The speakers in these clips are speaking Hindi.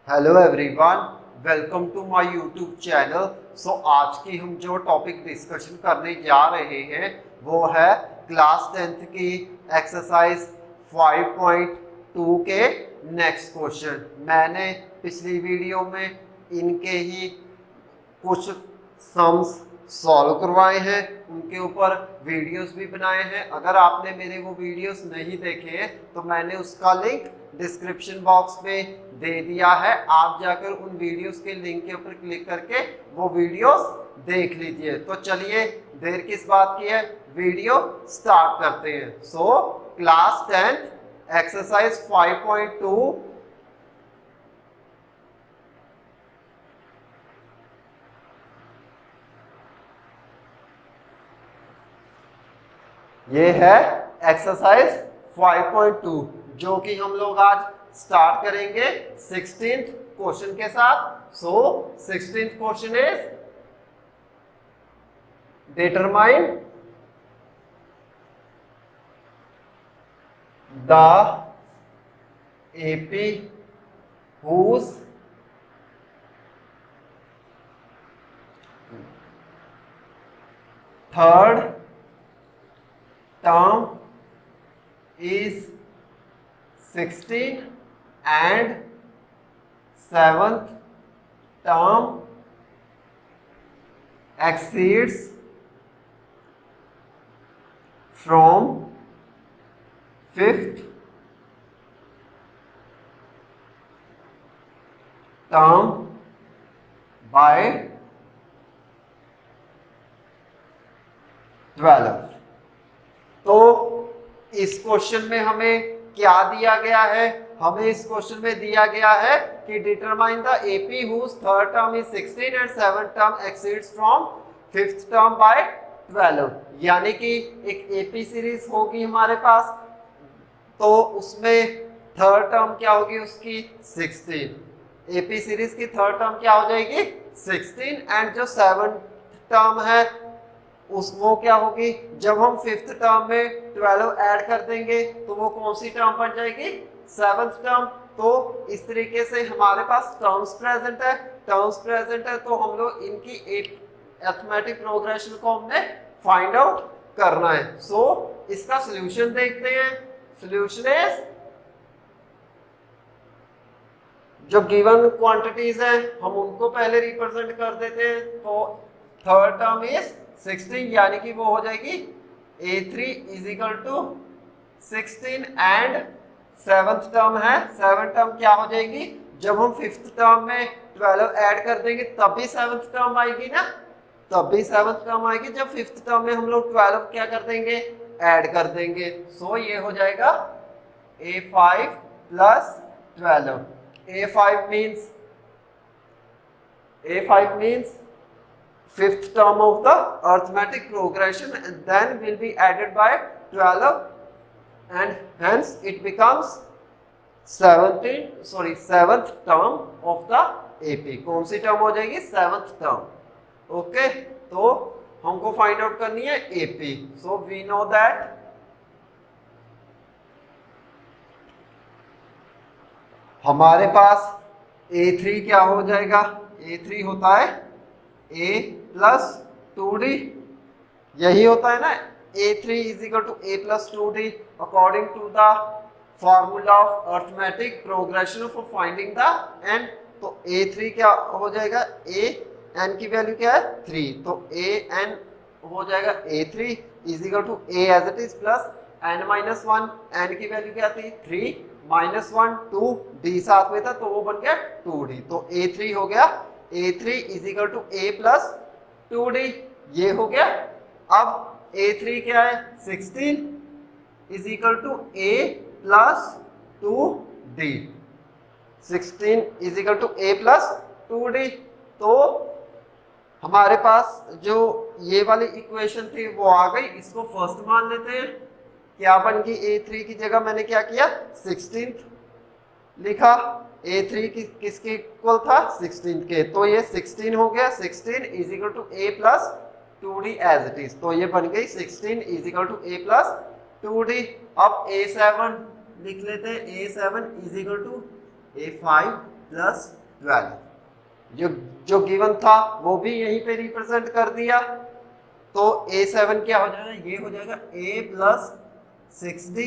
Hello everyone, welcome to my YouTube channel. आज की हम जो टॉपिक डिस्कशन करने जा रहे हैं वो है क्लास 10th की एक्सरसाइज 5.2 के नेक्स्ट क्वेश्चन। मैंने पिछली वीडियो में इनके ही कुछ सम्स सॉल्व करवाए हैं, उनके ऊपर वीडियोस भी बनाए हैं। अगर आपने मेरे वो वीडियोस नहीं देखे हैं तो मैंने उसका लिंक डिस्क्रिप्शन बॉक्स में दे दिया है। आप जाकर उन वीडियोस के लिंक के ऊपर क्लिक करके वो वीडियोस देख लीजिए। तो चलिए देर किस बात की है, वीडियो स्टार्ट करते हैं। क्लास 10th एक्सरसाइज 5.2 ये है एक्सरसाइज 5.2 जो कि हम लोग आज स्टार्ट करेंगे 16th क्वेश्चन के साथ। 16th question is determine the AP whose third term is 16 and 7th term exceeds from 5th term by 12। तो इस क्वेश्चन में हमें क्या दिया गया है? हमें इस क्वेश्चन में दिया गया है कि determine the AP whose third term is 16 and 7th term exceeds from 5th term by 12। यानी कि एक एपी सीरीज होगी हमारे पास, तो उसमें थर्ड टर्म क्या होगी उसकी 16। एपी सीरीज की थर्ड टर्म क्या हो जाएगी 16 एंड जो 7th टर्म है उस वो क्या होगी, जब हम 5th टर्म में 12 ऐड कर देंगे तो वो कौन सी टर्म बन जाएगी 7th टर्म। तो इस तरीके से हमारे पास टर्म्स प्रेजेंट है, तो हम लोग इनकी एक अरिथमेटिक प्रोग्रेशन को हमने फाइंड आउट करना है। इसका सॉल्यूशन देखते हैं। सॉल्यूशन इज जो गिवन क्वांटिटीज है हम उनको पहले रिप्रेजेंट कर देते हैं। तो थर्ड टर्म इज 16 यानी कि वो हो जाएगी a3 is equal to 16 and 7th term है, 7th टर्म क्या हो जाएगी, जब हम 5th टर्म में 12 ऐड कर देंगे तब भी 7th टर्म आएगी ना, तब भी 7th टर्म आएगी जब 5th टर्म में हम लोग 12 क्या कर देंगे, ऐड कर देंगे। ये हो जाएगा a5 plus 12। a5 means 5th term of the arithmetic progression and then will be added by 12 and hence it becomes 7th term of the AP। कौन सी टर्म हो जाएगी 7th टर्म। ओके, तो हमको फाइंड आउट करनी है AP। we know that हमारे पास A3 क्या हो जाएगा, A3 होता है a प्लस 2d, यही होता है ना, a3 is equal to a plus 2d according to the formula of arithmetic progression for finding the n। तो a3 क्या हो जाएगा, a n की वैल्यू क्या है 3, तो a n हो जाएगा a3 is equal to a as it is plus n minus 1, n की वैल्यू क्या थी 3 माइनस 1 2, d साथ में था तो वो बन गया 2d। तो a3 हो गया a3 is equal to a plus 2d, ये हो गया। अब a3 क्या है 16 is equal to a plus 2d, 16 is equal to a plus 2d। तो हमारे पास जो ये वाली इक्वेशन थी वो आ गई, इसको फर्स्ट मान लेते हैं। क्या बन गई, a3 की जगह मैंने क्या किया 16 लिखा, a3 किसके इक्वल था 16 के, तो ये 16 हो गया। 16 is equal to a plus 2d as it is, तो ये बन गई 16 is equal to a plus 2d। अब a7 लिख लेते हैं, a7 is equal to a5 plus 12। जो गिवन था वो भी यहीं पे रिप्रेजेंट कर दिया, तो A7 क्या हो जाएगा, ये हो जाएगा A plus 6D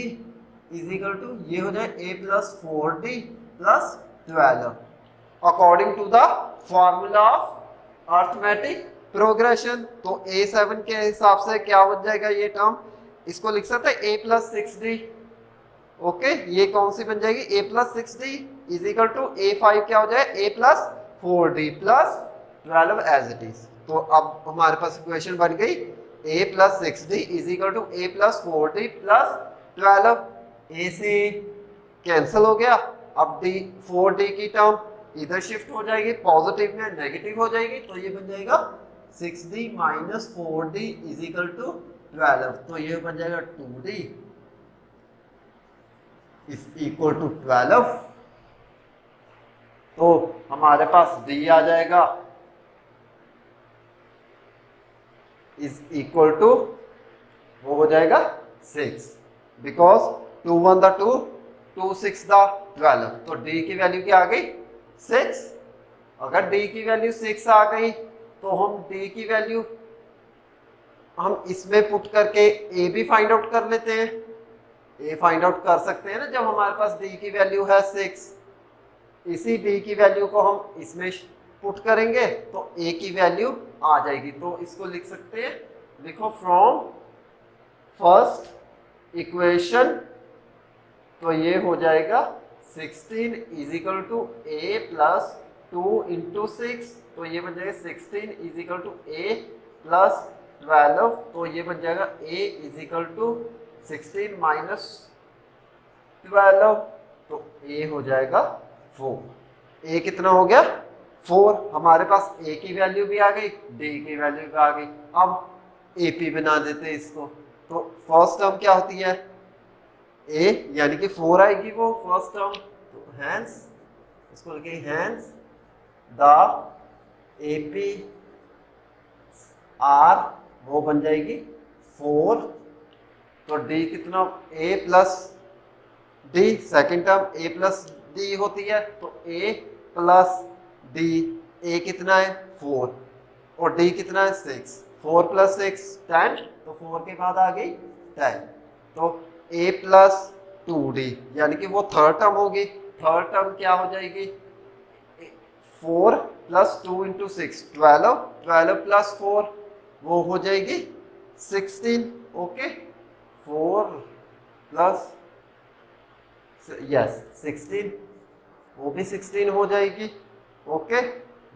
is equal to ये हो जाएगा A plus 4D plus 12 according to the formula of arithmetic progression. तो A7 के हिसाब से क्या हो जाएगा ये टर्म, इसको लिख सकते हैं A प्लस 6D। ओके, ये कौन सी बन जाएगी, A plus 6D is equal to A5 क्या हो जाएगा A plus 4D plus 12 as it is. तो अब हमारे पास इक्वेशन बन गई A plus 6D is equal to A plus 4D plus 12। A से कैंसिल हो गया, अब D 4D की टर्म इधर शिफ्ट हो जाएगी, पॉजिटिव में नेगेटिव हो जाएगी, तो ये बन जाएगा 6D minus 4D is equal to 12। तो ये बन जाएगा 2D इज इक्वल टू 12। तो हमारे पास D आ जाएगा इज इक्वल टू वो हो जाएगा 6, बिकॉज 2 1 द 2, 2 6 द 12। तो D की वैल्यू क्या आ गई 6। अगर D की वैल्यू 6 आ गई तो हम D की वैल्यू हम इसमें पुट करके A भी फाइंड आउट कर लेते हैं। A फाइंड आउट कर सकते हैं ना जब हमारे पास D की वैल्यू है 6। इसी D की वैल्यू को हम इसमें पुट करेंगे तो A की वैल्यू आ जाएगी। तो इसको लिख सकते हैं, लिखो फ्रॉम फर्स्ट इक्वेशन, तो ये हो जाएगा 16 is equal to A plus 2 into 6, तो ये बन जाएगा 16 is equal to A plus 12, तो ये बन जाएगा A is equal to 16 minus 12, तो A हो जाएगा 4। A कितना हो गया 4। हमारे पास A की वैल्यू भी आ गई, D की वैल्यू भी आ गई। अब AP बना देते हैं इसको। तो फर्स्ट टर्म क्या होती है A, यानी कि 4 आएगी वो फर्स्ट टर्म। तो हैंस इसको लिखे हैंस द AP R वो बन जाएगी 4। तो D कितना A plus D, second term A plus D होती है, तो A प्लस D, A कितना है 4 और D कितना है 6, 4 प्लस 6 10, तो 4 के बाद आ गई 10। तो A प्लस 2D यानी कि वो थर्ड टर्म होगी। थर्ड टर्म क्या हो जाएगी 4 प्लस 2 इंटू 6 12, 12 प्लस 4 वो हो जाएगी 16। ओके, 4 प्लस यस 16, वो भी 16 हो जाएगी। ओके,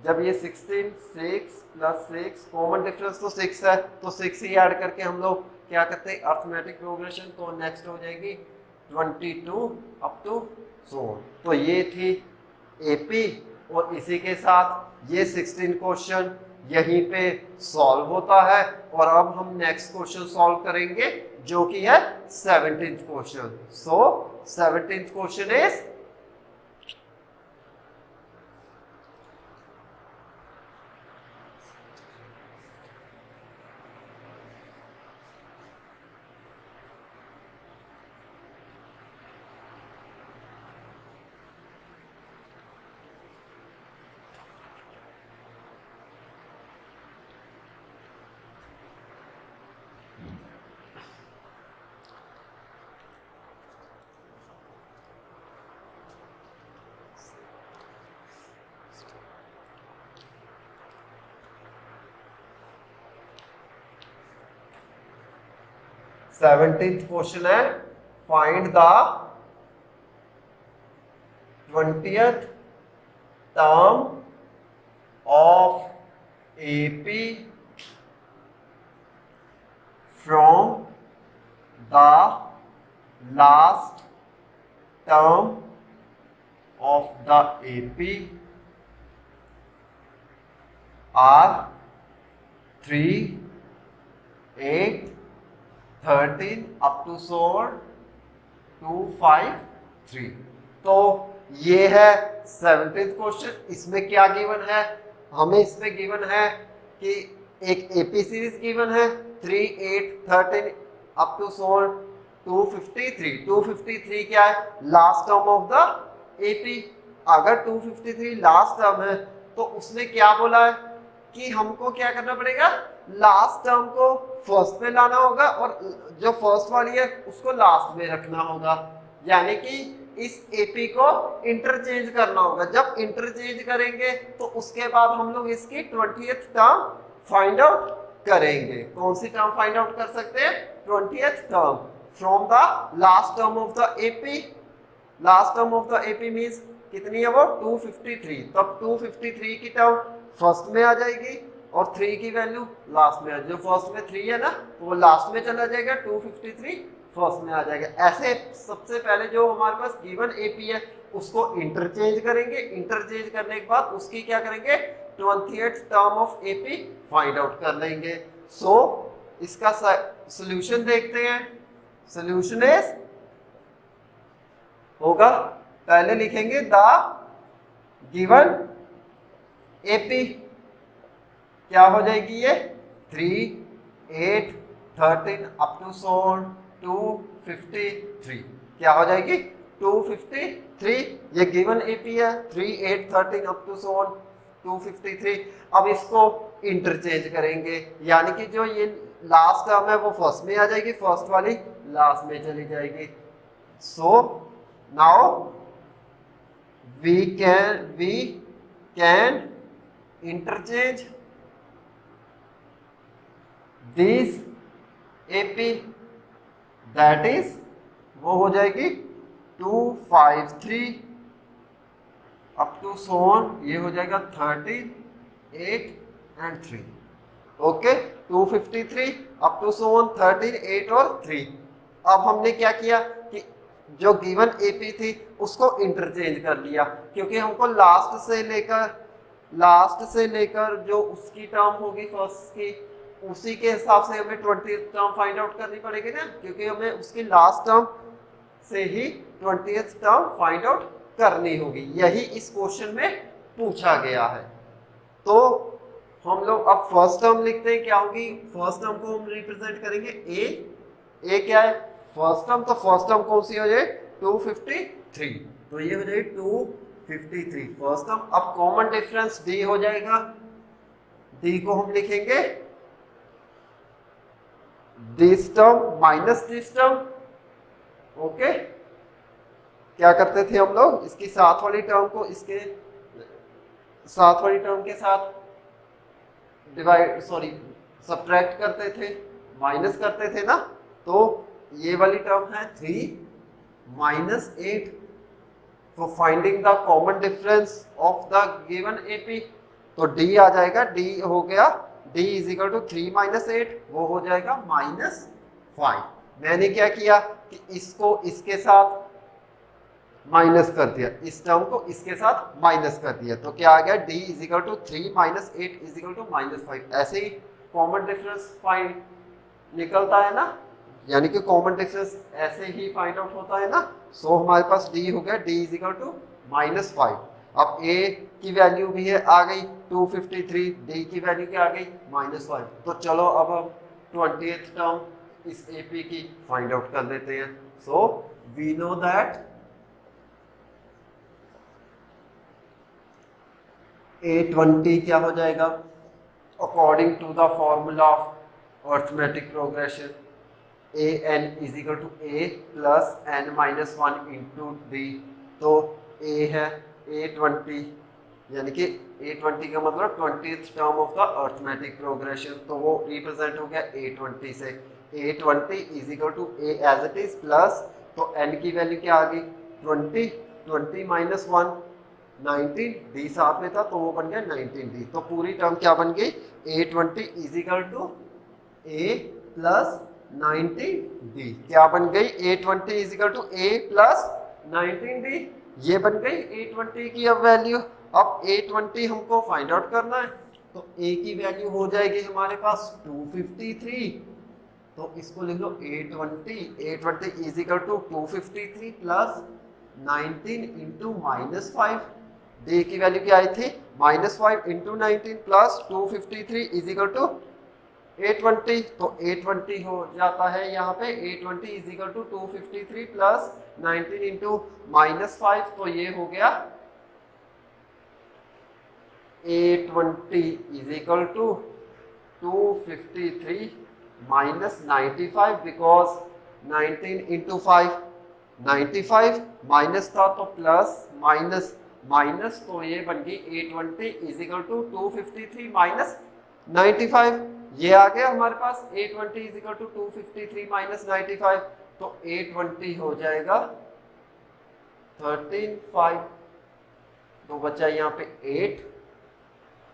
जब ये 16 6 प्लस 6 कॉमन डिफरेंस तो 6 है, तो 6 ही ऐड करके हम लोग क्या करते हैं अर्थमेटिक प्रोग्रेशन। तो नेक्स्ट हो जाएगी 22 अप टू 100। तो ये थी AP और इसी के साथ ये 16 क्वेश्चन यहीं पे सॉल्व होता है। और अब हम नेक्स्ट क्वेश्चन सॉल्व करेंगे जो कि है 17th question. So 17th question is seventeenth question है find the 20th term of AP from the last term of the AP are 3 8 13 up to 2 5 3। तो ये है 17th क्वेश्चन। इसमें क्या गिवन है, हमें इसमें गिवन है कि एक AP सीरीज गिवन है 3 8 13 up to 253। 253 क्या है last term of the AP। अगर 253 लास्ट टर्म है तो उसने क्या बोला है कि हमको क्या करना पड़ेगा, लास्ट टर्म को फर्स्ट में लाना होगा और जो फर्स्ट वाली है उसको लास्ट में रखना होगा, यानी कि इस एपी को इंटरचेंज करना होगा। जब इंटरचेंज करेंगे तो उसके बाद हम लोग इसकी 20th टर्म फाइंड आउट करेंगे। कौन सी टर्म फाइंड आउट कर सकते हैं, 20th term from the last term of the AP. Last term of the AP means कितनी है वो 253, तब 253 की टर्म फर्स्ट में आ जाएगी और 3 की वैल्यू लास्ट में आ जाएगी। जो फर्स्ट में 3 है ना तो वो लास्ट में चला जाएगा, 253 फर्स्ट में आ जाएगा। ऐसे सबसे पहले जो हमारे पास गिवन एपी है उसको इंटरचेंज करेंगे, इंटरचेंज करने के बाद उसकी क्या करेंगे 20th term of AP find out कर लेंगे। सो इसका सॉल्यूशन देखते हैं। सॉल्यूशन इज होगा, पहले लिखेंगे द गिवन एपी क्या हो जाएगी ये 3, 8, 13 अप टू 253 क्या हो जाएगी 253। ये गिवन एपी है 3, 8, 13 अप टू 253। अब इसको इंटरचेंज करेंगे, यानी कि जो ये लास्ट टर्म है वो फर्स्ट में आ जाएगी, फर्स्ट वाली लास्ट में चली जाएगी। So now we can interchange this AP, that is वो हो जाएगी 253 अप टू ये हो जाएगा 13, 8 and 3। ओके 253 अप टू 13, 8 और 3। अब हमने क्या किया कि जो गिवन एपी थी उसको इंटरचेंज कर लिया, क्योंकि हमको लास्ट से लेकर जो उसकी टर्म होगी फर्स्ट की उसी के हिसाब से हमें 20th टर्म फाइंड आउट करनी पड़ेगी ना, क्योंकि हमें उसकी लास्ट टर्म से ही 20th टर्म फाइंड आउट करनी होगी। यही इस क्वेश्चन में पूछा गया है। तो हम लोग अब फर्स्ट टर्म लिखते हैं, क्या होगी फर्स्ट टर्म को हम रिप्रेजेंट करेंगे ए क्या है फर्स्ट टर्म, तो फर्स्ट टर्म कौन सी हो जाए 253, तो ये हो जाएगी 253 फर्स्ट टर्म। अब कॉमन डिफरेंस डी हो जाएगा, डी को हम लिखेंगे this term minus this term. Okay क्या करते थे हम लोग, इसकी साथ वाली टर्म को इसके साथ वाली टर्म के साथ सब्ट्रैक्ट करते थे, माइनस करते थे ना, तो ये वाली टर्म है 3 माइनस 8। तो finding the common difference of the given AP, तो डी आ जाएगा, डी हो गया d is equal to 3 minus 8, वो हो जाएगा -5। मैंने क्या किया कि इसको इसके साथ माइनस कर दिया, इस टर्म को इसके साथ माइनस कर दिया, तो क्या आ गया d is equal to 3 minus 8 is equal to -5। ऐसे ही कॉमन डिफरेंस फाइंड निकलता है ना, यानी कि कॉमन डिफरेंस ऐसे ही फाइंड आउट होता है ना। सो हमारे पास d हो गया, d इज इक्वल टू -5। अब a की वैल्यू भी है आ गई 253, d की वैल्यू क्या आ गई -5। तो चलो अब हम 20th टर्म इस AP की फाइंड आउट कर लेते हैं। So we know that A20 क्या हो जाएगा according to the formula of arithmetic progression, an is equal to a plus n minus 1 into d। तो a है A20, यानी कि A20 का मतलब 20th term of the arithmetic progression, तो वो रिप्रेजेंट हो गया A20 से। A20 is equal to a as it is plus, तो n की वैल्यू क्या आ गई 20 माइनस 1 19, d साथ में था तो वो बन गया 19d। तो पूरी टर्म क्या बन गई A20 is equal to a plus 19d। क्या बन गई A20 is equal to a plus 19d, ये बन गई A20 की अब वैल्यू। अब A20 हमको फाइंड आउट करना है, तो a की वैल्यू हो जाएगी हमारे पास 253, तो इसको लिख लो A20 is equal to 253 plus 19 into -5। d की वैल्यू क्या आई थी -5 इंटू 19 plus 253 is equal to A20, तो A20 हो जाता है यहाँ पे A20 is equal to 253 plus 19 into -5, तो ये हो गया A20 is equal to 253 minus 95 because 19 into 5 95 minus था तो प्लस माइनस माइनस तो ये बन गई A20 is equal to 253 minus 95 ये आ गया हमारे पास A20 is equal to 253 minus 95 तो A20 हो जाएगा 13.5 तो बचा यहाँ पे 8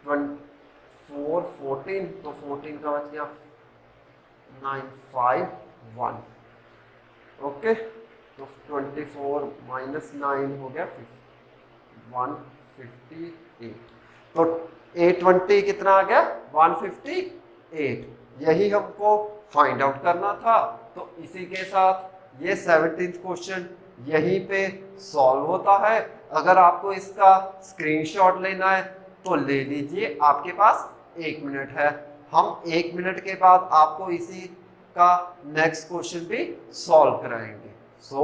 4 14 तो 14 का बच गया 951 ओके तो 24 माइनस 9 हो गया 158 तो A20 कितना आ गया 158 यही हमको फाइंड आउट करना था। तो इसी के साथ ये 17th क्वेश्चन यहीं पे सॉल्व होता है। अगर आपको इसका स्क्रीनशॉट लेना है तो ले लीजिए, आपके पास 1 मिनट है। हम 1 मिनट के बाद आपको इसी का नेक्स्ट क्वेश्चन भी सॉल्व कराएंगे। सो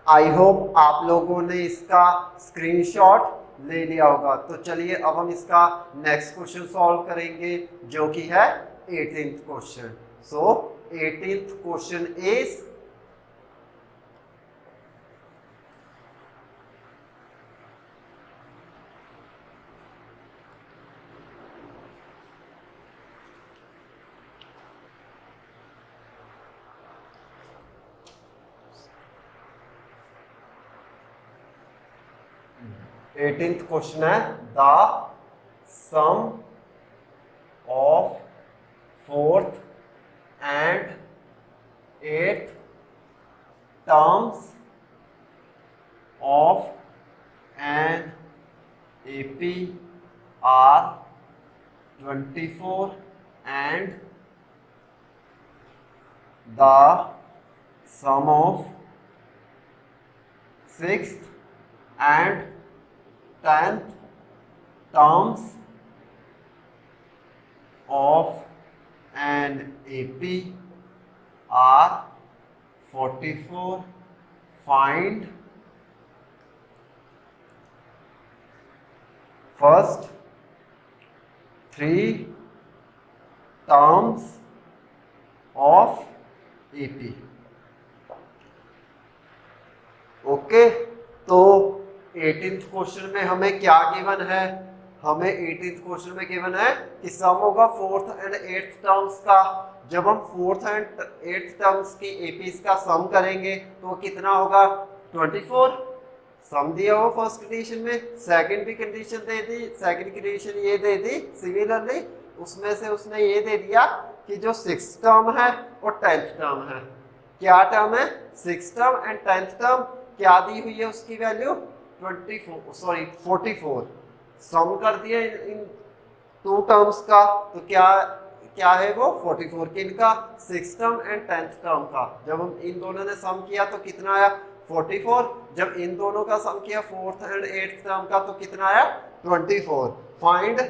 आई होप आप लोगों ने इसका स्क्रीनशॉट ले लिया होगा। तो चलिए अब हम इसका नेक्स्ट क्वेश्चन सॉल्व करेंगे जो कि है 18th question. So 18th question is eighteenth question है the sum of 4th and 8th terms of an AP are 24 and the sum of 6th and 10th terms of an AP are 44. Find first 3 terms of AP. Okay, तो 18th क्वेश्चन में हमें क्या गिवन है? हमें 18th क्वेश्चन में गिवन है कि सम होगा 4th एंड 8th टर्म्स का। जब हम 4th एंड 8th टर्म्स की एपीज का सम करेंगे तो कितना होगा? 24। सम दिया हो फर्स्ट कंडीशन में, सेकंड भी कंडीशन दे दी, सेकंड कंडीशन ये दे दी सिमिलरली, उसमें से उसने ये दे दिया कि जो 6th टर्म है और 10th टर्म है। क्या टर्म है? 6th term and 10th term. क्या दी हुई है उसकी वैल्यू? 44। सम कर दिया इन 2 टर्म्स का, तो क्या है वो? 44 किनका? 6th term and 10th term का। जब हम इन दोनों ने सम किया तो कितना आया? 44। जब इन दोनों का सम किया 4th एंड 8th टर्म का तो कितना आया? 24। Find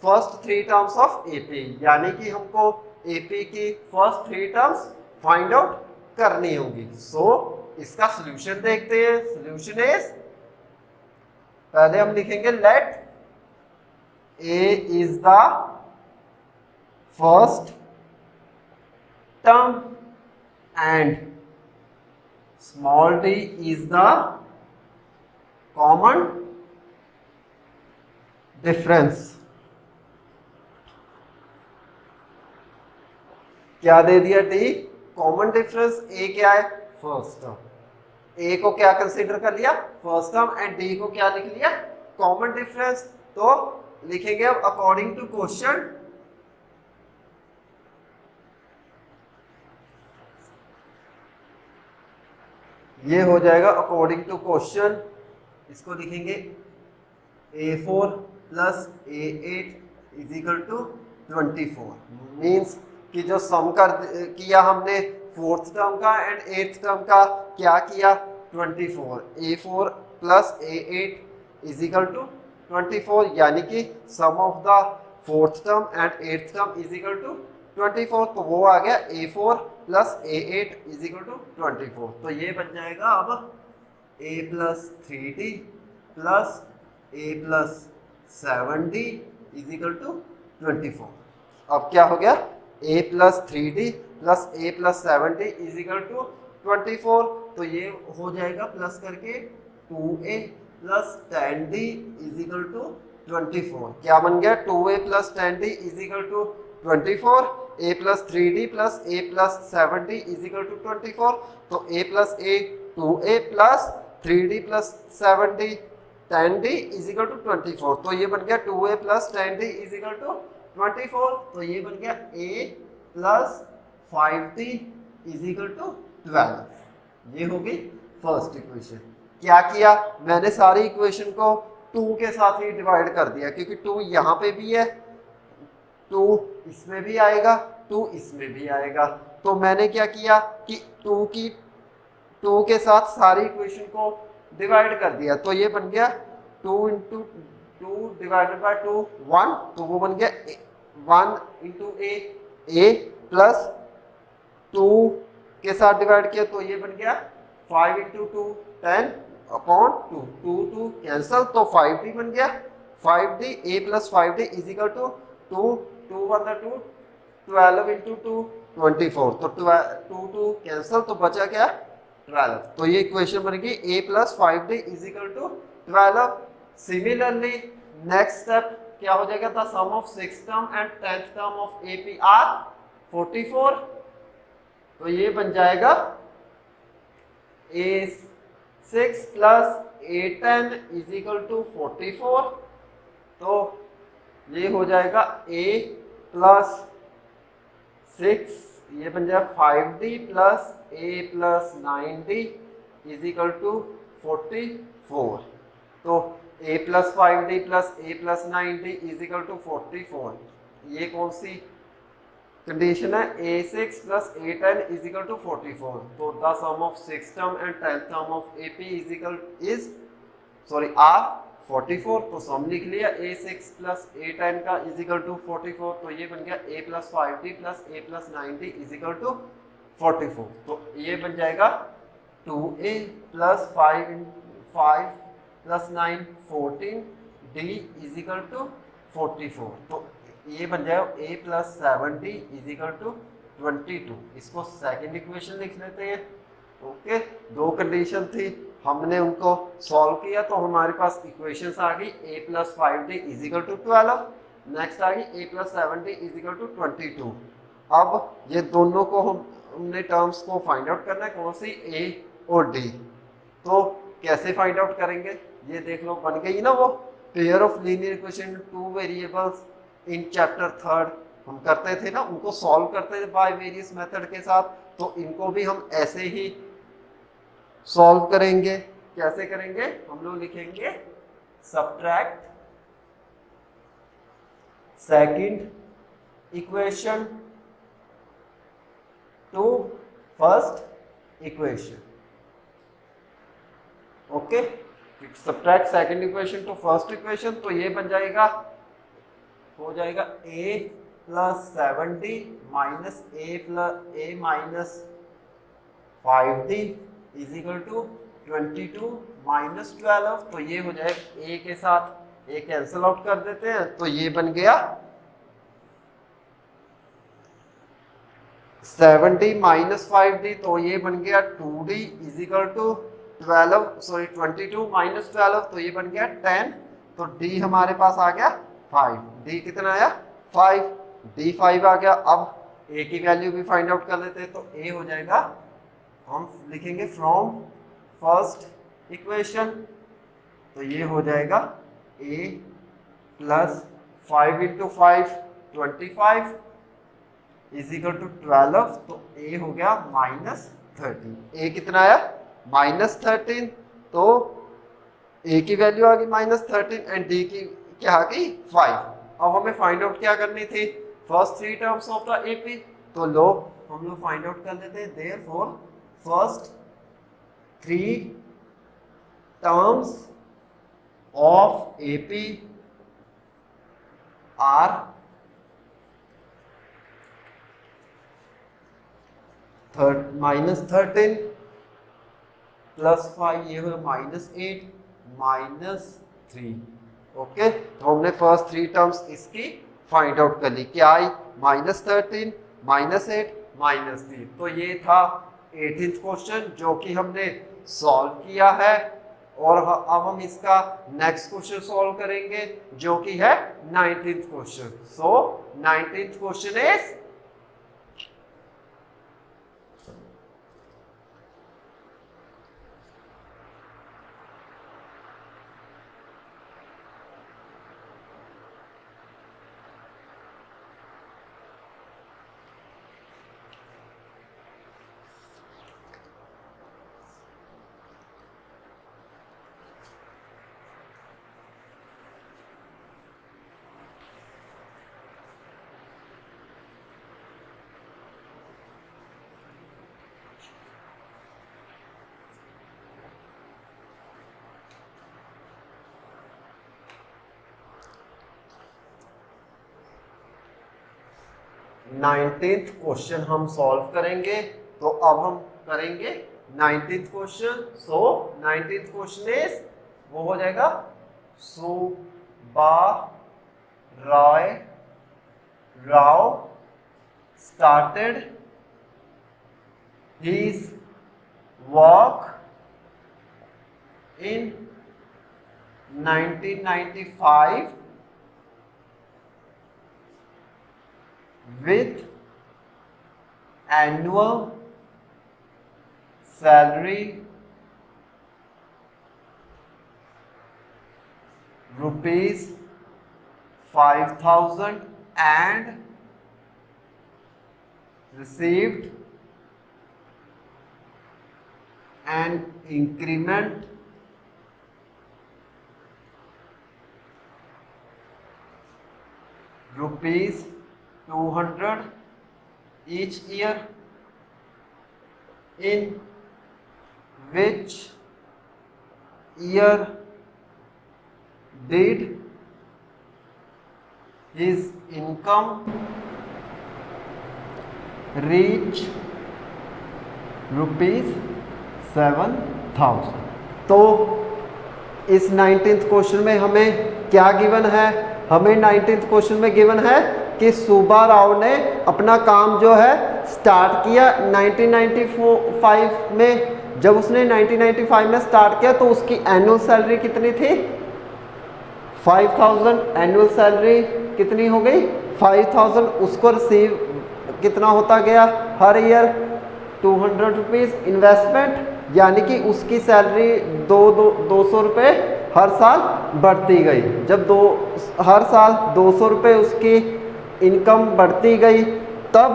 first 3 terms of AP, यानी कि हमको एपी की फर्स्ट 3 टर्म्स फाइंड आउट करनी होगी। सो इसका सॉल्यूशन देखते हैं। सॉल्यूशन इज, पहले हम लिखेंगे let a is the first term and small d is the common difference. क्या दे दिया? D common difference. ए क्या है? First term. ए को क्या कंसीडर कर लिया? First term. एंड डी को क्या लिख लिया? Common difference. तो लिखेंगे अब अकॉर्डिंग टू क्वेश्चन, ये हो जाएगा अकॉर्डिंग टू क्वेश्चन। इसको लिखेंगे A4 plus A8 is equal to 24। Means कि जो सम कर किया हमने 4th टर्म का एंड 8th टर्म का, क्या किया? 24। A4 plus A8 is equal to 24, यानी कि sum of the 4th term and 8th term is equal to 24। तो वो आ गया A4 plus A8 is equal to 24। तो ये बन जाएगा अब A plus 3D plus A plus 7D is equal to 24। अब क्या हो गया? A plus 3D plus A plus 7D is equal to 24। तो ये हो जाएगा प्लस करके 2A plus 10D is equal to 24। क्या बन गया? 2A plus 10D is equal to 24। A plus 3D plus A plus 7D is equal to 24। तो A plus A 2A plus 3D plus 7D 10D is equal to 24। तो ये बन गया 2A plus 10D is equal to 24। तो ये बन गया A plus 5D is equal to 12। ये हो गई फर्स्ट इक्वेशन। क्या किया? मैंने सारी इक्वेशन को 2 के साथ ही डिवाइड कर दिया, क्योंकि 2 यहाँ पे भी है, 2 इसमें भी आएगा, 2 इसमें भी आएगा। तो मैंने क्या किया कि 2 के साथ सारी इक्वेशन को डिवाइड कर दिया। तो ये बन गया 2 इंटू 2 डिवाइडेड बाय 2 1। तो वो बन गया 1 इंटू ए प्लस 2 के साथ डिवाइड किया तो ये बन गया 5 इंटू 2 10 अपॉन 2। 2 कैंसल, तो 5D बन गया। 5D A plus 5D is equal to 2 2 1 2 12 into 2 24। तो 2 कैंसल, तो बचा क्या? 12। तो ये इक्वेशन बन गई A plus 5D is equal to 12। Similarly next step क्या हो जाएगा? The sum of 6th term and 10th term of AP are 44। तो ये बन जाएगा A6 plus A10 is equal to 44। तो ये हो जाएगा A प्लस 6, ये बन जाएगा 5D plus A plus 9D is equal to 44। तो A plus 5D plus A plus 9D is equal to 44। ये कौन सी कंडीशन है? A6 plus A10 is equal to 44। तो the sum of 6th term and 10th term of AP is equal is are 44, तो सम लिख लिया a6 प्लस a10 का इज इक्वल टू 44, तो ये बन गया a plus 5d plus a plus 9d is equal to 44। तो ये बन जाएगा 2a plus 5 plus 9 14 d is equal to 44। तो ये बन जाएगा a plus 7d is equal to 22। इसको सेकेंड इक्वेशन लिख लेते हैं। ओके, दो कंडीशन थी, हमने उनको सॉल्व किया तो हमारे पास इक्वेशंस आ गई a plus 5d is equal to 12, next आ गई a plus 7d is equal to 22। अब ये दोनों को हमने टर्म्स को फाइंड आउट करना है, कौन सी a और d। तो कैसे फाइंड आउट करेंगे, ये देख लो, बन गई ना वो pair of linear equation two variables in chapter 3 हम करते थे ना, उनको सॉल्व करते थे बाय वेरियस मेथड के साथ। तो इनको भी हम ऐसे ही सॉल्व करेंगे। कैसे करेंगे, हम लोग लिखेंगे subtract second equation to first equation. Okay, subtract second equation to first equation, तो ये बन जाएगा, हो जाएगा a plus 7d minus a minus 5d is equal to 22 minus 12। तो ये हो जाएगा a के साथ a कैंसिल आउट कर देते हैं, तो ये बन गया 7d माइनस 5d, तो ये बन गया 2d is equal to 22 minus 12, तो ये बन गया 10। तो d हमारे पास आ गया 5, d कितना आया 5, d 5 आ गया। अब a की वैल्यू भी फाइंड आउट कर लेते हैं, तो a हो जाएगा, हम लिखेंगे फ्रॉम फर्स्ट इक्वेशन, तो ये हो जाएगा a plus 5 into 5 25 is equal to 12, तो a हो गया माइनस 13। a कितना आया माइनस 13, तो a की वैल्यू आ गई माइनस 13 एंड d की क्या आ गई 5। अब हमें फाइंड आउट क्या करनी थी, first three terms of the AP, तो लो हम लोग फाइंड आउट कर लेते हैं। Therefore first three terms of AP are minus 13 plus 5, ये हो माइनस 8 माइनस 3। ओके, तो हमने फर्स्ट थ्री टर्म्स इसकी फाइंड आउट कर ली, क्या आई माइनस 13 माइनस 8 माइनस 3। तो ये था 18th क्वेश्चन जो कि हमने सॉल्व किया है, और अब हम इसका नेक्स्ट क्वेश्चन सॉल्व करेंगे जो कि है 19th question. So 19th question is, nineteenth question हम सॉल्व करेंगे। तो अब हम करेंगे 19th question. So 19th question is, वो हो जाएगा Subbarao started his work in 1995 with annual salary rupees 5,000 and received an increment rupees 200 each year, in which year did his income reach ₹7,000। तो इस 19th क्वेश्चन में हमें क्या गिवन है? हमें 19th क्वेश्चन में गिवन है कि सुब्बा राव ने अपना काम जो है स्टार्ट किया 1995 में। जब उसने 1995 में स्टार्ट किया तो उसकी एनुअल सैलरी कितनी थी? 5,000। एनुअल सैलरी कितनी हो गई? 5,000। उसको रिसीव कितना होता गया हर ईयर? 200 रुपीज़ इन्वेस्टमेंट, यानी कि उसकी सैलरी 200 रुपये हर साल बढ़ती गई। जब हर साल 200 रुपये उसकी इनकम बढ़ती गई, तब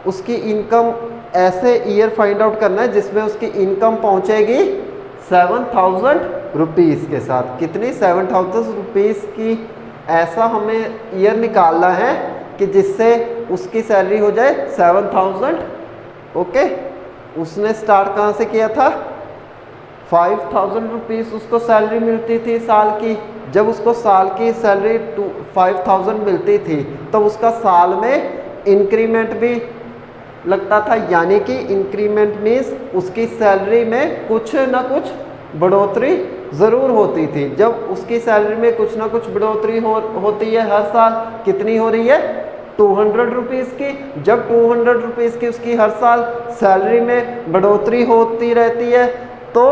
उसकी इनकम ऐसे ईयर फाइंड आउट करना है जिसमें उसकी इनकम पहुंचेगी 7,000 रुपीज़ के साथ। कितनी? 7,000 रुपीज़ की ऐसा हमें ईयर निकालना है कि जिससे उसकी सैलरी हो जाए 7,000। ओके, उसने स्टार्ट कहाँ से किया था? 5,000 रुपीज़ उसको सैलरी मिलती थी साल की। जब उसको साल की सैलरी 5,000 मिलती थी तो उसका साल में इंक्रीमेंट भी लगता था, यानी कि इंक्रीमेंट मीन्स उसकी सैलरी में कुछ ना कुछ बढ़ोतरी ज़रूर होती थी। जब उसकी सैलरी में कुछ ना कुछ बढ़ोतरी होती है हर साल, कितनी हो रही है? 200 रुपीज़ की। जब 200 रुपीज़ की उसकी हर साल सैलरी में बढ़ोतरी होती रहती है तो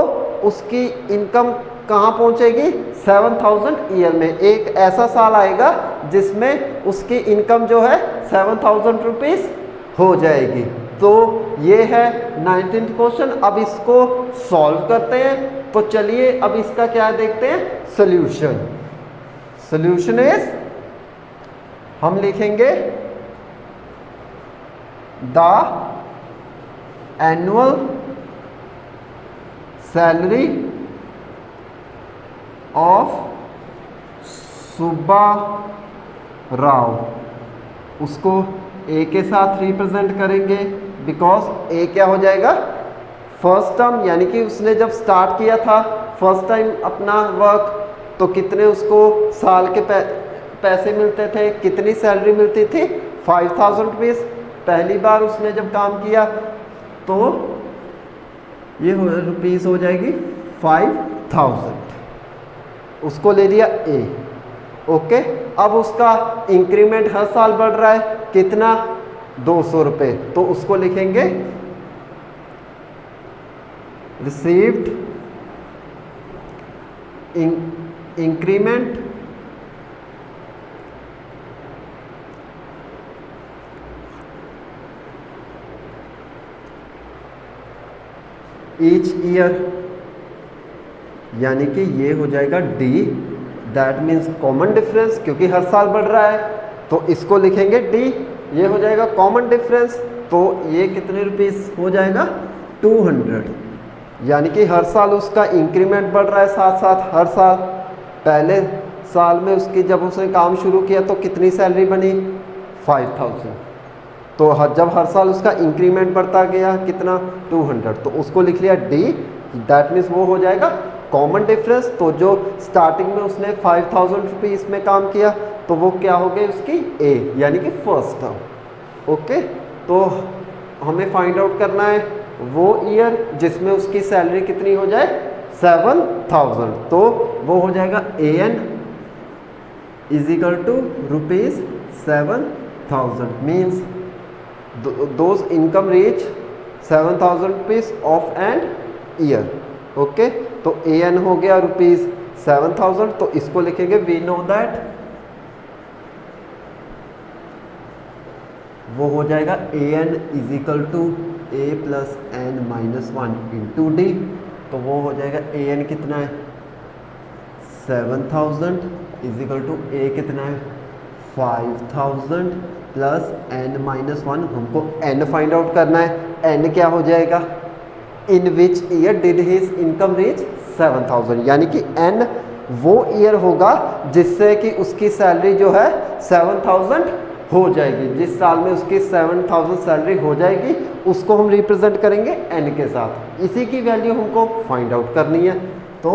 उसकी इनकम कहाँ पहुँचेगी? 7,000 ईयर में। एक ऐसा साल आएगा जिसमें उसकी इनकम जो है 7,000 रुपीज़ हो जाएगी। तो ये है 19th क्वेश्चन। अब इसको सॉल्व करते हैं। तो चलिए अब इसका क्या देखते हैं? सॉल्यूशन। सॉल्यूशन इज, हम लिखेंगे the annual salary of Subba Rao, उसको ए के साथ रिप्रेजेंट करेंगे बिकॉज ए क्या हो जाएगा? फर्स्ट टर्म, यानी कि उसने जब स्टार्ट किया था फर्स्ट टाइम अपना वर्क, तो कितने उसको साल के पैसे मिलते थे? कितनी सैलरी मिलती थी? 5,000 रुपीज़। पहली बार उसने जब काम किया तो ये रुपीज़ हो जाएगी 5,000, उसको ले लिया ए। ओके, अब उसका इंक्रीमेंट हर साल बढ़ रहा है, कितना? 200 रुपये। तो उसको लिखेंगे रिसीव्ड इंक्रीमेंट ईच ईयर, यानी कि ये हो जाएगा D. That means common difference, क्योंकि हर साल बढ़ रहा है तो इसको लिखेंगे डी। ये हो जाएगा कॉमन डिफरेंस। तो ये कितने रुपीस हो जाएगा? 200, यानी कि हर साल उसका इंक्रीमेंट बढ़ रहा है साथ साथ। हर साल, पहले साल में उसकी जब उसने काम शुरू किया तो कितनी सैलरी बनी? 5,000। तो जब हर साल उसका इंक्रीमेंट बढ़ता गया कितना? 200। तो उसको लिख लिया डी। दैट मीन्स वो हो जाएगा कॉमन डिफरेंस। तो जो स्टार्टिंग में उसने 5,000 रुपीज़ में काम किया तो वो क्या हो गई उसकी? ए, यानी कि फर्स्ट टर्म। ओके, तो हमें फाइंड आउट करना है वो ईयर जिसमें उसकी सैलरी कितनी हो जाए? 7,000। तो वो हो जाएगा AN is equal to ₹7,000 means those income reach 7,000 rupees of an year. Okay, तो AN हो गया ₹7,000। तो इसको लिखेंगे वी नो दैट वो हो जाएगा AN is equal to A plus N-1 into d. तो वो हो जाएगा AN कितना है? 7,000 इज इक्वल टू A कितना है? 5,000 प्लस N-1। हमको N फाइंड आउट करना है। N क्या हो जाएगा? In which year did his income reach 7,000, यानी कि N वो ईयर होगा जिससे कि उसकी सैलरी जो है 7,000 हो जाएगी। जिस साल में उसकी 7,000 सैलरी हो जाएगी उसको हम रिप्रेजेंट करेंगे N के साथ। इसी की वैल्यू हमको फाइंड आउट करनी है। तो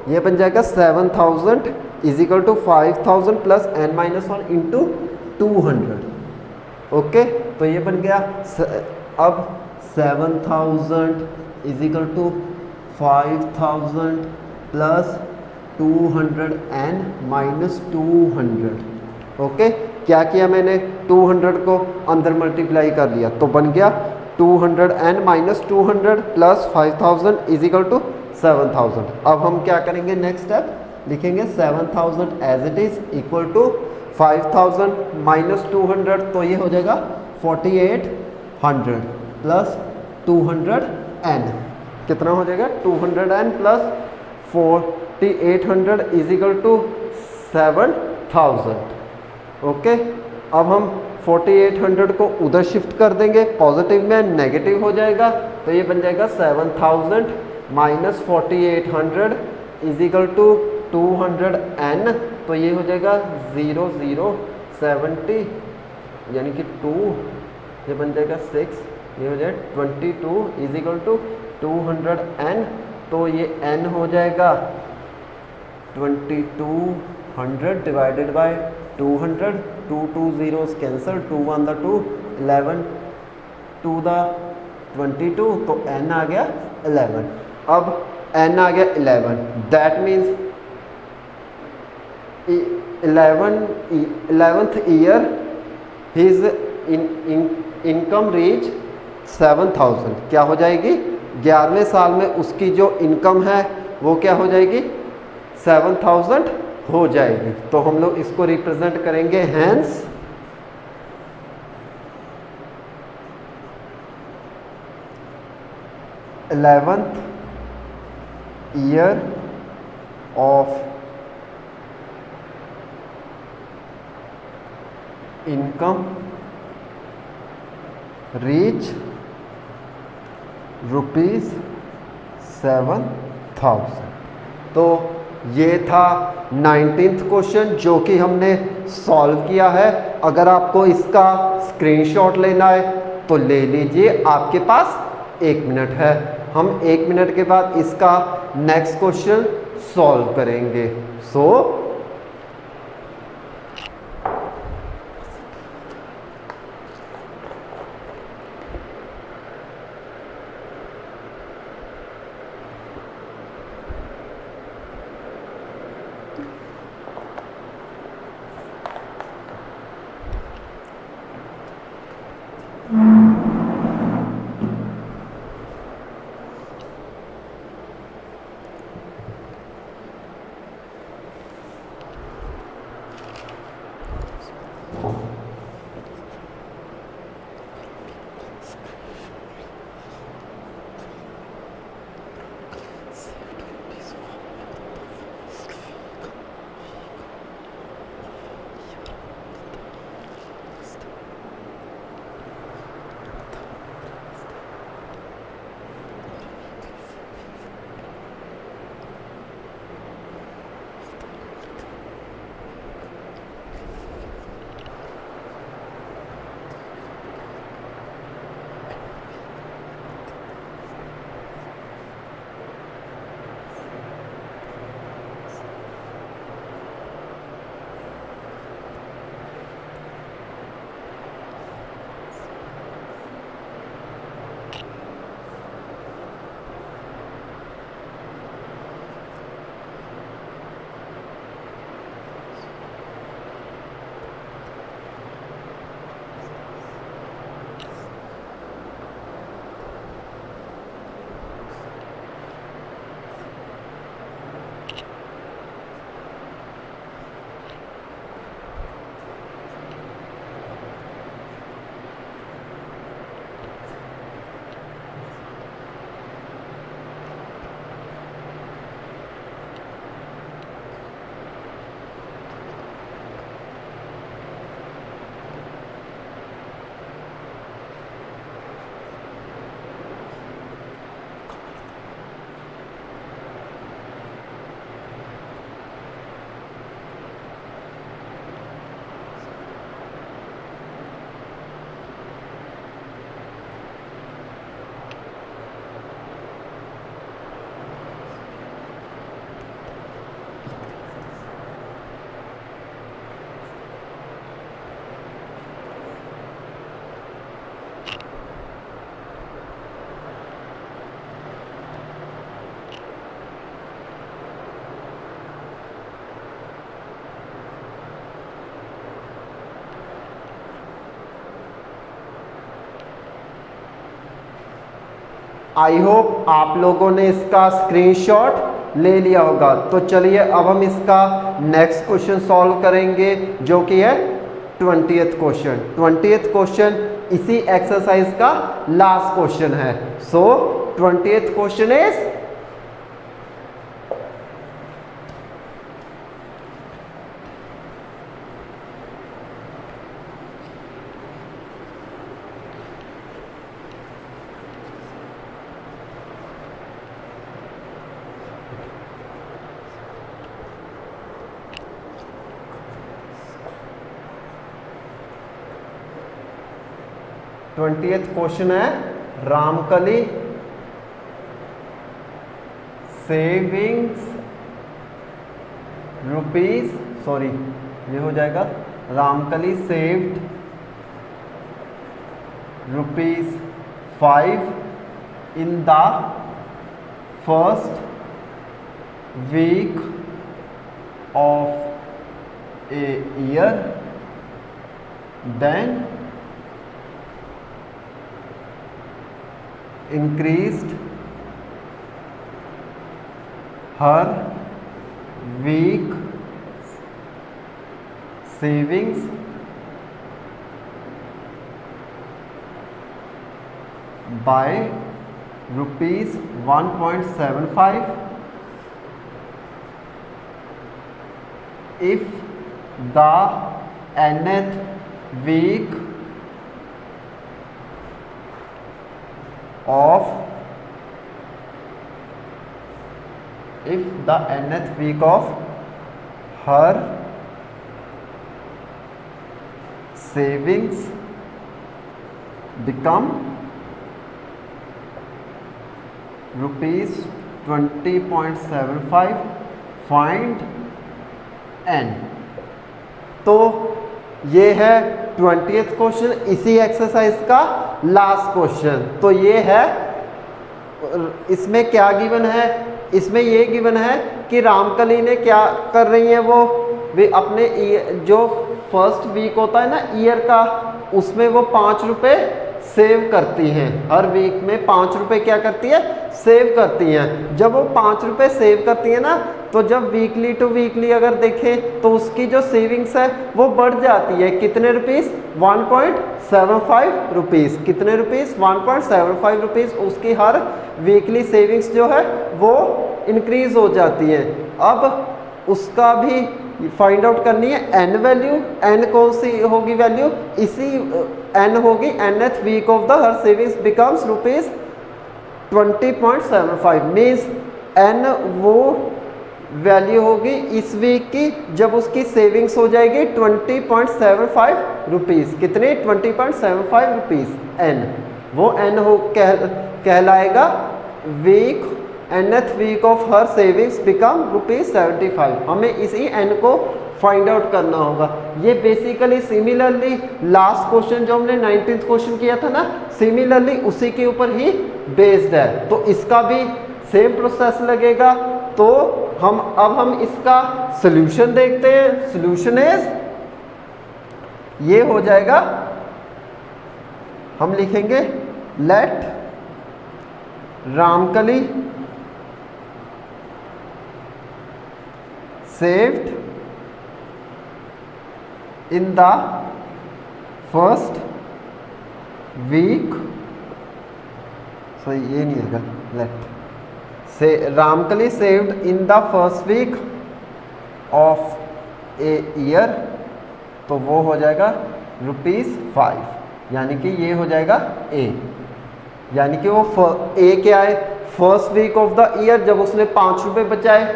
ये बन जाएगा 7,000 is equal to 5000 plus n minus 1 into 200। Okay, तो ये बन गया अब 7000 is equal to 5000 plus 200 n minus 200। Okay, क्या किया मैंने, 200 को अंदर मल्टीप्लाई कर लिया तो बन गया 200 n minus 200 plus 5000 is equal to 7000। अब हम क्या करेंगे, नेक्स्ट स्टेप लिखेंगे 7000 as it is equal to 5000 minus 200, तो ये हो जाएगा 4800 प्लस 200 n, कितना हो जाएगा 200 n plus 4800 is equal to 7000। Okay, अब हम 4800 को उधर शिफ्ट कर देंगे, पॉजिटिव में नेगेटिव हो जाएगा, तो ये बन जाएगा 7000 minus 4800 is equal to 200 n, तो ये हो जाएगा 0070 यानी कि 2, ये बन जाएगा 6, ये हो जाएगा 22 इज इक्वल टू 200 n, तो ये n हो जाएगा 2200 divided by 200, 2 zeros cancel, 2 1 the 2, 11 2 the 22, तो n आ गया 11। अब n आ गया 11, that means 11th year his income reach 7000, क्या हो जाएगी, 11वें साल में उसकी जो इनकम है वो क्या हो जाएगी, 7000 हो जाएगी। तो हम लोग इसको रिप्रेजेंट करेंगे hence 11th year of income reach ₹7,000। तो ये था 19th क्वेश्चन जो कि हमने सॉल्व किया है। अगर आपको इसका स्क्रीनशॉट लेना है तो ले लीजिए, आपके पास 1 मिनट है। हम 1 मिनट के बाद इसका नेक्स्ट क्वेश्चन सॉल्व करेंगे। सो आई होप आप लोगों ने इसका स्क्रीनशॉट ले लिया होगा। तो चलिए अब हम इसका नेक्स्ट क्वेश्चन सॉल्व करेंगे जो कि है 20th क्वेश्चन। 20th क्वेश्चन इसी एक्सरसाइज का लास्ट क्वेश्चन है। सो 20th क्वेश्चन इज क्वेश्चन है रामकली सेविंग्स रुपीज, सॉरी ये हो जाएगा Ramkali saved ₹5 in the first week of a year, then increased her week savings by ₹1.75 if the nth week of her savings become ₹20.75, find n। तो ये है 20th क्वेश्चन, इसी एक्सरसाइज का लास्ट क्वेश्चन। तो ये है, इसमें क्या गिवन है, इसमें ये गिवन है कि रामकली ने क्या कर रही है, वो अपने जो फर्स्ट वीक होता है ना ईयर का, उसमें वो ₹5 सेव करती हैं। हर वीक में ₹5 क्या करती है, सेव करती हैं। जब वो ₹5 सेव करती है ना, तो जब वीकली टू वीकली अगर देखें तो उसकी जो सेविंग्स है वो बढ़ जाती है। कितने रुपीस, ₹1.75। कितने रुपीस, ₹1.75। उसकी हर वीकली सेविंग्स जो है वो इंक्रीज हो जाती है। अब उसका भी फाइंड आउट करनी है एन वैल्यू। एन कौन सी होगी वैल्यू, इसी एन होगी nth week of the her savings becomes ₹20.75। Means n वो वैल्यू होगी इस वीक की जब उसकी सेविंग्स हो जाएगी ₹20.75। कितने, ₹20.75 एन। वो एन हो कहलाएगा week, nth week of her savings become ₹75। हमें इसी एन को फाइंड आउट करना होगा। ये बेसिकली सिमिलरली लास्ट क्वेश्चन जो हमने 19th क्वेश्चन किया था ना, सिमिलरली उसी के ऊपर ही बेस्ड है। तो इसका भी सेम प्रोसेस लगेगा। तो हम इसका सॉल्यूशन देखते हैं। सॉल्यूशन इज, ये हो जाएगा, हम लिखेंगे let Ramkali saved in the first week, sorry ये नहीं है, लेट से Ramkali saved in the first week of a year, तो वो हो जाएगा ₹5, यानी कि ये हो जाएगा ए। यानी कि वो ए क्या है, first week of the year, जब उसने ₹5 बचाए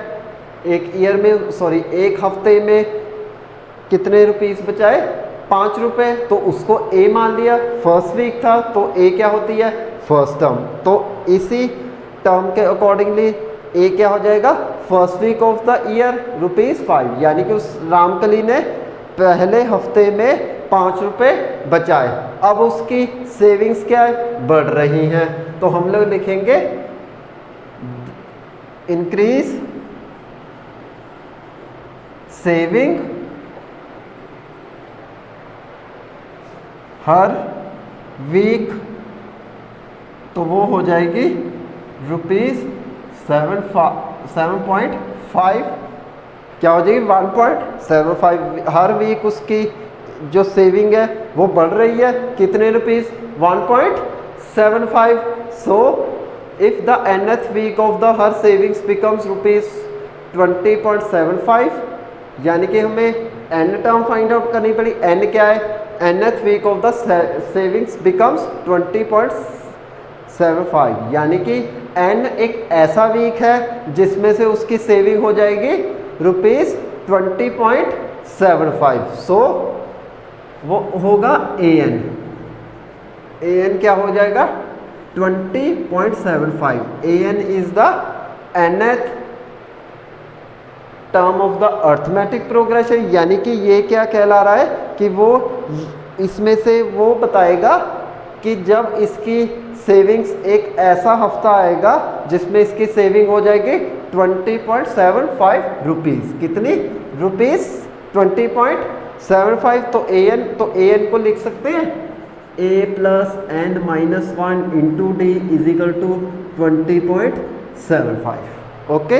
एक ईयर में, सॉरी एक हफ्ते में कितने रुपीस बचाए, ₹5, तो उसको ए मान लिया। फर्स्ट वीक था तो ए क्या होती है, फर्स्ट टर्म। तो इसी टर्म के अकॉर्डिंगली ए क्या हो जाएगा, first week of the year ₹5। यानी कि उस रामकली ने पहले हफ्ते में ₹5 बचाए। अब उसकी सेविंग्स क्या है, बढ़ रही हैं। तो हम लोग लिखेंगे इंक्रीज सेविंग हर वीक तो वो हो जाएगी ₹7.5। क्या हो जाएगी 1.75। हर वीक उसकी जो सेविंग है वो बढ़ रही है, कितने rupees 1.75। So if the nth week of the her savings becomes ₹20.75, यानी कि हमें n टर्म फाइंड आउट करनी पड़ी। n क्या है, nth week of the savings becomes 20.75, यानी कि n एक ऐसा वीक है जिसमें से उसकी सेविंग हो जाएगी ₹20.75। सो वो होगा an क्या हो जाएगा 20.75। an is the nth term of the arithmetic progression, यानी कि ये क्या कहला रहा है कि वो इसमें से वो बताएगा कि जब इसकी सेविंग्स एक ऐसा हफ्ता आएगा जिसमें इसकी सेविंग हो जाएगी 20.75 रुपीज़। कितनी रुपीज़ 20.75। तो an को लिख सकते हैं a plus n minus 1 into d is equal to 20.75। Okay,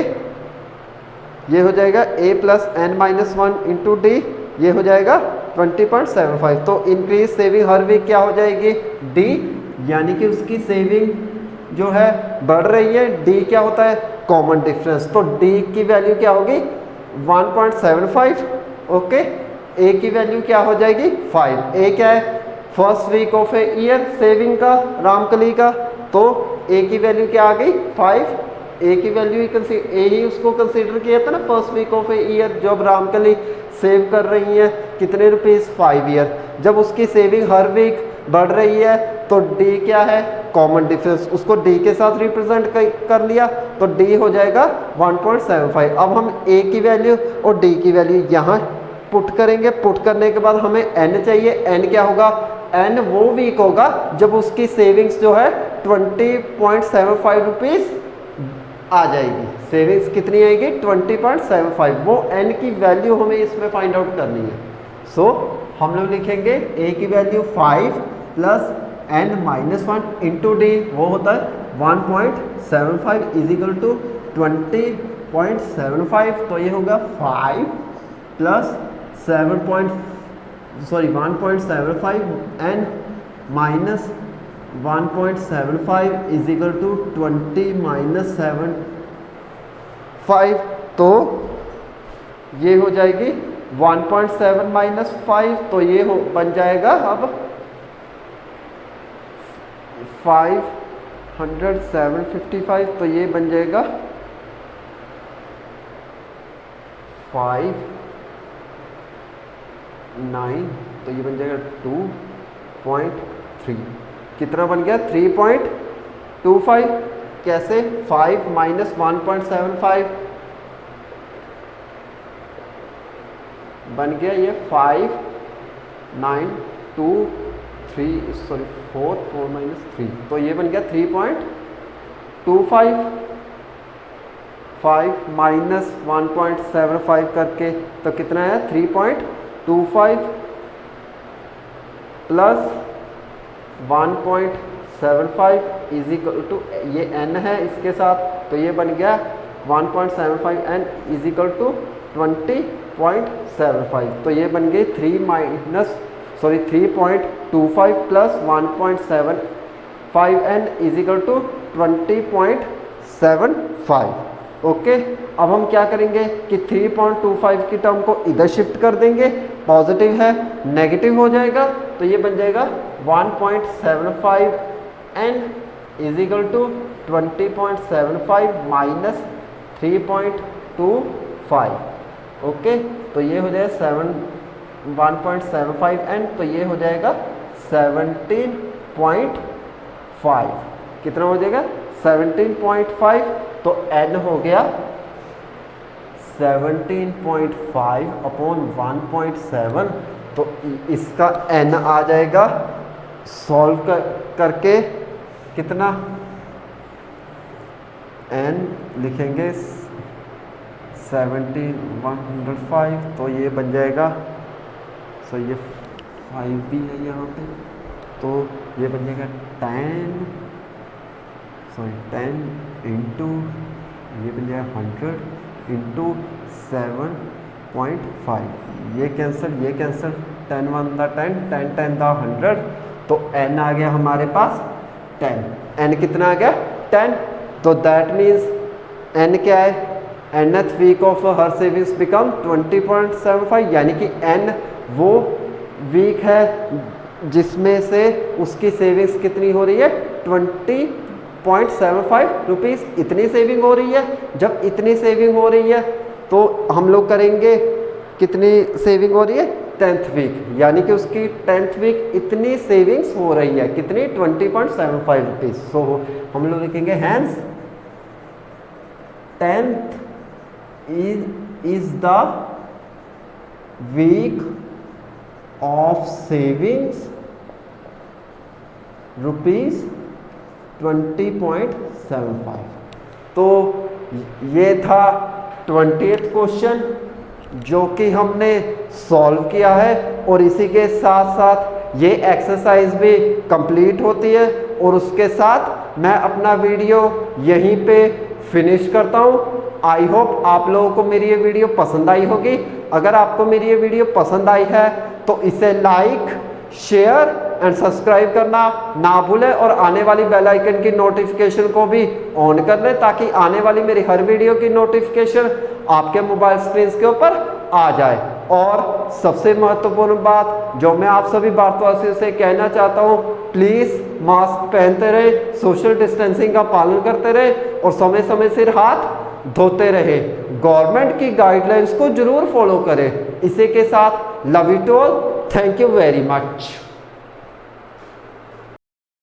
ये हो जाएगा a plus n minus 1 into d, ये हो जाएगा 20.75। तो इंक्रीज सेविंग हर वीक क्या हो जाएगी d, यानी कि उसकी सेविंग जो है बढ़ रही है। d क्या होता है कॉमन डिफरेंस, तो d की वैल्यू क्या होगी 1.75। ओके, a की वैल्यू क्या हो जाएगी 5। a क्या है first week of a year saving का रामकली का, तो a की वैल्यू क्या आ गई 5। ए की वैल्यू ही उसको कंसीडर किया था ना first week of a year, जब रामकली सेव कर रही है कितने रुपीस 5 ईयर। जब उसकी सेविंग हर वीक बढ़ रही है तो डी क्या है कॉमन डिफरेंस, उसको डी के साथ रिप्रेजेंट कर लिया तो डी हो जाएगा 1.75। अब हम ए की वैल्यू और डी की वैल्यू यहाँ पुट करेंगे। पुट करने के बाद हमें एन चाहिए। एन क्या होगा, एन वो वीक होगा जब उसकी सेविंग्स जो है 20.75 रुपीज़ आ जाएगी। सेविंग्स कितनी आएगी 20.75। वो n की वैल्यू हमें इसमें फाइंड आउट करनी है। सो हम लोग लिखेंगे a की value 5 plus n minus 1 into D, वो होता है 1.75 इज इक्वल टू 20.75। तो ये होगा 5 plus 1.75 n minus 1.75 is equal to 20 minus 7.5। तो ये हो जाएगी 1.7 माइनस 5, तो ये हो बन जाएगा अब 500 तो ये बन जाएगा 5.9, तो ये बन जाएगा 2.3। कितना बन गया 3.25। कैसे 5 माइनस 1.75 बन गया ये 4 माइनस 3, तो ये बन गया 3.25। 5 माइनस 1.75 करके तो कितना है 3.25 प्लस 1.75 इज इक्वल टू, ये n है इसके साथ, तो ये बन गया 1.75 n इज इक्वल टू 20.75। तो ये बन गई 3.25 plus 1.75 n is equal to 20.75। Okay, अब हम क्या करेंगे कि 3.25 की टर्म को इधर शिफ्ट कर देंगे, पॉजिटिव है नेगेटिव हो जाएगा, तो ये बन जाएगा 1.75 n is equal to 20.75 minus 3.25। Okay, तो ये हो जाएगा 1.75 n, तो ये हो जाएगा 17.5। कितना हो जाएगा 17.5, तो n हो गया 17.5 अपॉन 1.7, तो इसका n आ जाएगा सॉल्व करके कितना n लिखेंगे 105, तो ये बन जाएगा, सो ये 5 भी है यहाँ पे, तो ये बन जाएगा 10 सॉरी 10 इंटू ये बन जाए 100 इंटू 7.5, ये कैंसिल 10 1 दा 10, 10 10 दा 100, तो n आ गया हमारे पास 10। n कितना आ गया 10, तो दैट मीन्स n क्या है, nth week of her savings become 20.75, यानी कि n वो वीक है जिसमें से उसकी सेविंग्स कितनी हो रही है 20.75 रुपीज़, इतनी सेविंग हो रही है। जब इतनी सेविंग हो रही है तो हम लोग करेंगे कितनी सेविंग हो रही है 10th वीक, यानी कि उसकी 10th वीक इतनी सेविंग्स हो रही है, कितनी 20.75 रुपीज़। सो हम लोग लिखेंगे hence 10th is the week of savings rupees 20.75। तो ये था 20th क्वेश्चन जो कि हमने सॉल्व किया है, और इसी के साथ साथ ये एक्सरसाइज भी कंप्लीट होती है, और उसके साथ मैं अपना वीडियो यहीं पे फिनिश करता हूँ। आई होप आप लोगों को मेरी ये वीडियो पसंद आई होगी। अगर आपको मेरी ये वीडियो पसंद आई है तो इसे लाइक, शेयर एंड सब्सक्राइब करना ना भूलें, और आने वाली बेल आइकन की नोटिफिकेशन को भी ऑन कर लें ताकि आने वाली मेरी हर वीडियो की नोटिफिकेशन आपके मोबाइल स्क्रीन के ऊपर आ जाए। और सबसे महत्वपूर्ण बात जो मैं आप सभी भारतवासियों से कहना चाहता हूँ, प्लीज़ मास्क पहनते रहे, सोशल डिस्टेंसिंग का पालन करते रहे, और समय समय से हाथ धोते रहे। गवर्नमेंट की गाइडलाइंस को जरूर फॉलो करें। इसी के साथ love you to all, thank you very much.